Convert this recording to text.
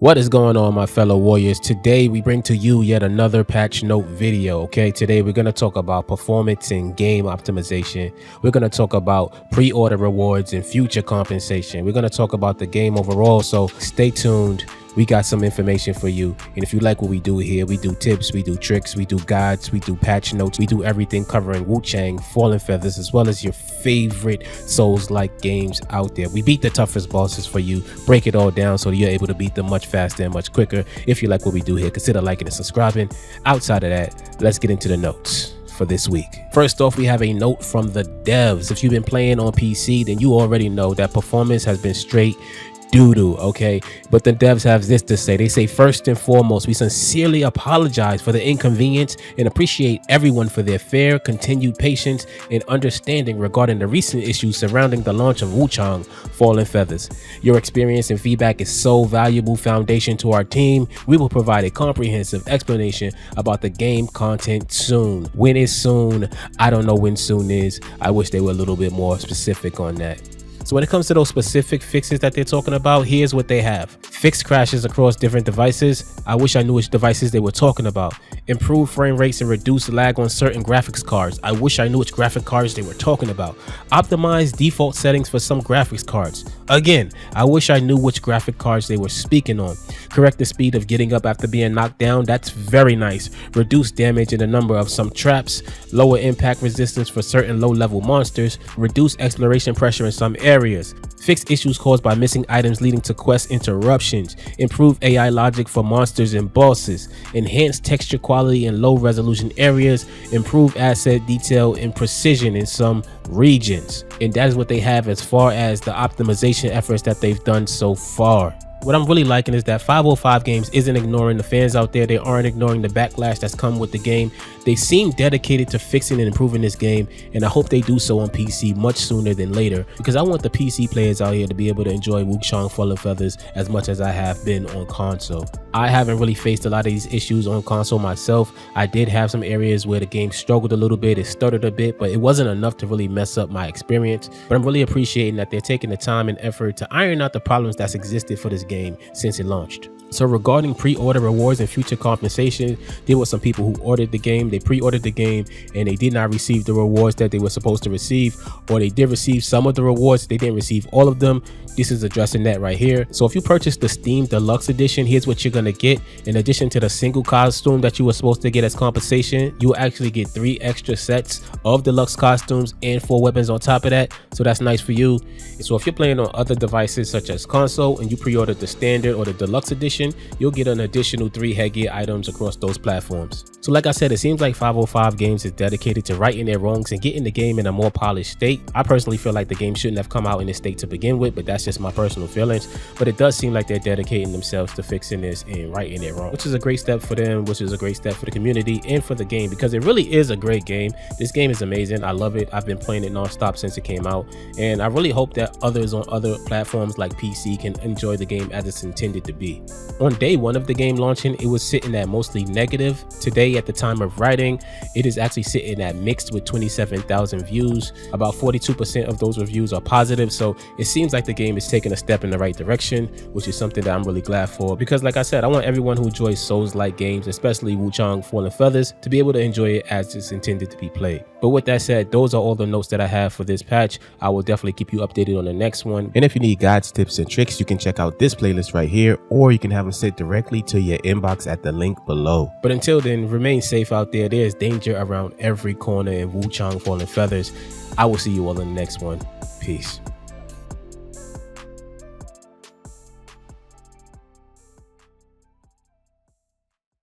What is going on, my fellow warriors? Today we bring to you yet another patch note video. Okay, today we're going to talk about performance and game optimization. We're going to talk about pre-order rewards and future compensation. We're going to talk about the game overall, so stay tuned. We got some information for you, and if you like what we do here, we do tips, we do tricks, we do guides, we do patch notes, we do everything covering Wuchang Fallen Feathers, as well as your favorite Souls-like games out there. We beat the toughest bosses for you, break it all down so that you're able to beat them much faster and much quicker. If you like what we do here, consider liking and subscribing. Outside of that, let's get into the notes for this week. First off, we have a note from the devs. If you've been playing on PC, then you already know that performance has been straight doo-doo, okay? But the devs have this to say. They say, first and foremost, we sincerely apologize for the inconvenience and appreciate everyone for their fair, continued patience and understanding regarding the recent issues surrounding the launch of Wuchang Fallen Feathers. Your experience and feedback is so valuable foundation to our team. We will provide a comprehensive explanation about the game content soon. When is soon? I don't know when soon is. I wish they were a little bit more specific on that. So when it comes to those specific fixes that they're talking about, here's what they have. Fixed crashes across different devices. I wish I knew which devices they were talking about. Improved frame rates and reduced lag on certain graphics cards. I wish I knew which graphic cards they were talking about. Optimized default settings for some graphics cards. Again, I wish I knew which graphic cards they were speaking on. Correct the speed of getting up after being knocked down. That's very nice. Reduce damage in the number of some traps. Lower impact resistance for certain low-level monsters. Reduce exploration pressure in some areas. Fix issues caused by missing items leading to quest interruptions. Improve AI logic for monsters and bosses. Enhance texture quality in low resolution areas. Improve asset detail and precision in some regions. And that is what they have as far as the optimization efforts that they've done so far. What I'm really liking is that 505 Games isn't ignoring the fans out there. They aren't ignoring the backlash that's come with the game. They seem dedicated to fixing and improving this game, and I hope they do so on PC much sooner than later, because I want the PC players out here to be able to enjoy Wuchang Fallen Feathers as much as I have been on console. I haven't really faced a lot of these issues on console myself. I did have some areas where the game struggled a little bit, it stuttered a bit, but it wasn't enough to really mess up my experience. But I'm really appreciating that they're taking the time and effort to iron out the problems that's existed for this game since it launched. So regarding pre-order rewards and future compensation, there were some people who ordered the game, they pre-ordered the game, and they did not receive the rewards that they were supposed to receive, or they did receive some of the rewards, they didn't receive all of them. This is addressing that right here. So if you purchase the Steam Deluxe Edition, here's what you're gonna get. In addition to the single costume that you were supposed to get as compensation, you will actually get 3 extra sets of deluxe costumes and 4 weapons on top of that. So that's nice for you. And so if you're playing on other devices such as console and you pre-ordered the standard or the deluxe edition, you'll get an additional 3 headgear items across those platforms. So like I said, it seems like 505 Games is dedicated to righting their wrongs and getting the game in a more polished state. I personally feel like the game shouldn't have come out in this state to begin with, but that's just my personal feelings. But it does seem like they're dedicating themselves to fixing this and righting their wrong, which is a great step for them, which is a great step for the community and for the game, because it really is a great game. This game is amazing. I love it. I've been playing it non-stop since it came out, and I really hope that others on other platforms like PC can enjoy the game as it's intended to be. On day 1 of the game launching, it was sitting at mostly negative. Today, at the time of writing, it is actually sitting at mixed with 27,000 views. About 42% of those reviews are positive, so it seems like the game is taking a step in the right direction, which is something that I'm really glad for, because like I said, I want everyone who enjoys Souls-like games, especially Wuchang Fallen Feathers, to be able to enjoy it as it's intended to be played. But with that said, those are all the notes that I have for this patch. I will definitely keep you updated on the next one. And if you need guides, tips, and tricks, you can check out this playlist right here, or you can have them sent directly to your inbox at the link below. But until then, remain safe out there. There's danger around every corner in Wuchang Fallen Feathers. I will see you all in the next one. Peace.